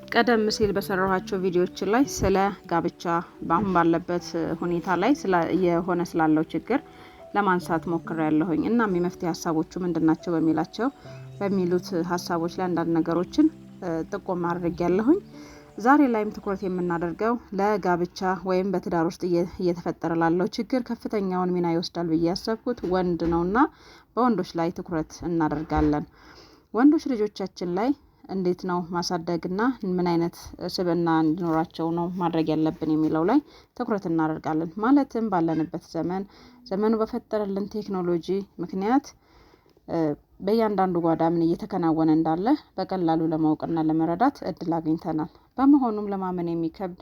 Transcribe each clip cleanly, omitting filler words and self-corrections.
ቀደም ሲል በሰራኋቸው ቪዲዮዎች ላይ ስለ ጋብቻ በአሁን ባለበት ሁኔታ ላይ ስላለው ችግር ለማንሳት ሞክሬያለሁኝ። እናም የመፍትሄ ሀሳቦቹ ምንድናቸው በሚሉት ሀሳቦች ላይ አንዳንድ ነገሮችን ጥቆማ አድርጌያለሁኝ። ዛሬ ላይም ትኩረት የምናደርገው ለጋብቻ ወይም በትዳር ውስጥ እየተፈጠረ ላለው ችግር ከፍተኛውን ሚና ይወስዳል ብዬ ያሰብኩት ወንድ ነውና በወንዶች ላይ ትኩረት እናደርጋለን። ወንዶች ልጆቻችን ላይ እንዴት ነው ማሳደግና ምን አይነት ስብዕና እንዲኖራቸው ነው ማድረግ ያለብን የሚለው ላይ ትኩረት እናደርጋለን። ማለትም ባለንበት ዘመኑ በፈጠረልን ቴክኖሎጂ ምክንያት በእያንዳንዱ ጓዳ ምን እየተከናወነ እንዳለ በቀላሉ ለማወቅና ለመረዳት እድል አግኝተናል። በመሆኑም ለማመን የሚከብድ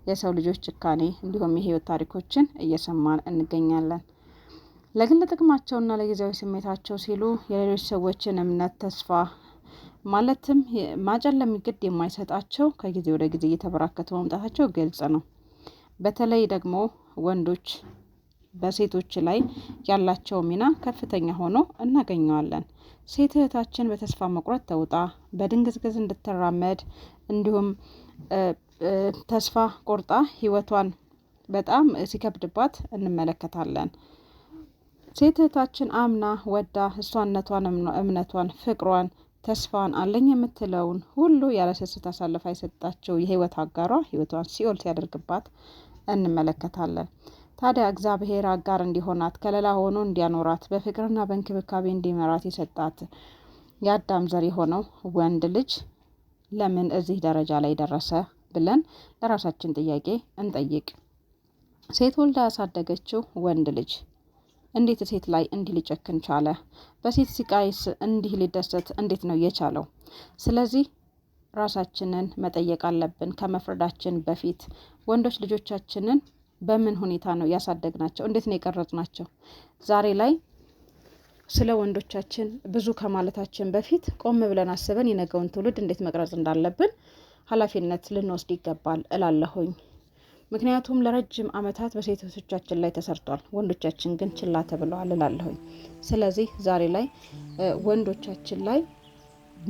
የሰው ልጆች ጭካኔ እንዲሁም የህይወት ታሪኮችን እየሰማን እንገኛለን። ለግል ጥቅማቸውና ለጊዜያዊ ስሜታቸው ሲሉ የሌሎች ሰዎችን እምነት፣ ተስፋ ማለትም ማጨለም ግድ የማይሰጣቸው ከጊዜ ወደ ጊዜ እየተበራከቱ መምጣታቸው ግልጽ ነው። በተለይ ደግሞ ወንዶች በሴቶች ላይ ያላቸው ሚና ከፍተኛ ሆኖ እናገኘዋለን። ሴት እህታችን በተስፋ መቁረጥ ተውጣ በድንግዝግዝ እንድትራመድ እንዲሁም ተስፋ ቆርጣ ህይወቷን በጣም ሲከብድባት እንመለከታለን። ሴት እህታችን አምና ወዳ እሷነቷን፣ እምነቷን፣ ፍቅሯን፣ ተስፋን አለኝ የምትለውን ሁሉ ያለስስት አሳልፋ የሰጣቸው የህይወት አጋሯ ህይወቷን ሲኦል ሲያደርግባት እንመለከታለን። ታዲያ እግዚአብሔር አጋር እንዲሆናት ከለላ ሆኖ እንዲያኖራት በፍቅርና በእንክብካቤ እንዲመራት የሰጣት የአዳም ዘር የሆነው ወንድ ልጅ ለምን እዚህ ደረጃ ላይ ደረሰ ብለን ለራሳችን ጥያቄ እንጠይቅ። ሴት ወልዳ ያሳደገችው ወንድ ልጅ እንዴት ሴት ላይ እንዲህ ሊጨክን ቻለ? በሴት ሲቃይስ እንዲህ ሊደሰት እንዴት ነው የቻለው? ስለዚህ ራሳችንን መጠየቅ አለብን ከመፍረዳችን በፊት። ወንዶች ልጆቻችንን በምን ሁኔታ ነው ያሳደግናቸው? እንዴት ነው የቀረጽናቸው? ዛሬ ላይ ስለ ወንዶቻችን ብዙ ከማለታችን በፊት ቆም ብለን አስበን የነገውን ትውልድ እንዴት መቅረጽ እንዳለብን ኃላፊነት ልንወስድ ይገባል እላለሁኝ። ምክንያቱም ለረጅም ዓመታት በሴቶቻችን ላይ ተሰርቷል፣ ወንዶቻችን ግን ችላ ተብለዋል እላለሁኝ። ስለዚህ ዛሬ ላይ ወንዶቻችን ላይ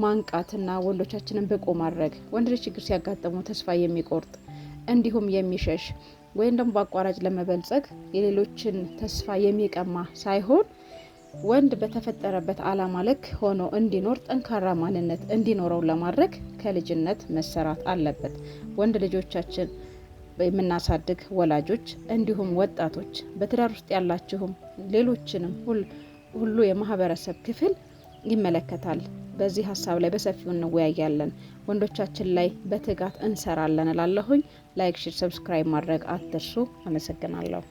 ማንቃትና ወንዶቻችንን ብቁ ማድረግ፣ ወንድ ልጅ ችግር ሲያጋጥሙ ተስፋ የሚቆርጥ እንዲሁም የሚሸሽ ወይም ደግሞ በአቋራጭ ለመበልጸግ የሌሎችን ተስፋ የሚቀማ ሳይሆን ወንድ በተፈጠረበት ዓላማ ልክ ሆኖ እንዲኖር ጠንካራ ማንነት እንዲኖረው ለማድረግ ከልጅነት መሰራት አለበት። ወንድ ልጆቻችን የምናሳድግ ወላጆች እንዲሁም ወጣቶች በትዳር ውስጥ ያላችሁም ሌሎችንም ሁሉ የማህበረሰብ ክፍል ይመለከታል። በዚህ ሀሳብ ላይ በሰፊው እንወያያለን። ወንዶቻችን ላይ በትጋት እንሰራለን እላለሁኝ። ላይክ፣ ሼር፣ ሰብስክራይብ ማድረግ አትርሱ። አመሰግናለሁ።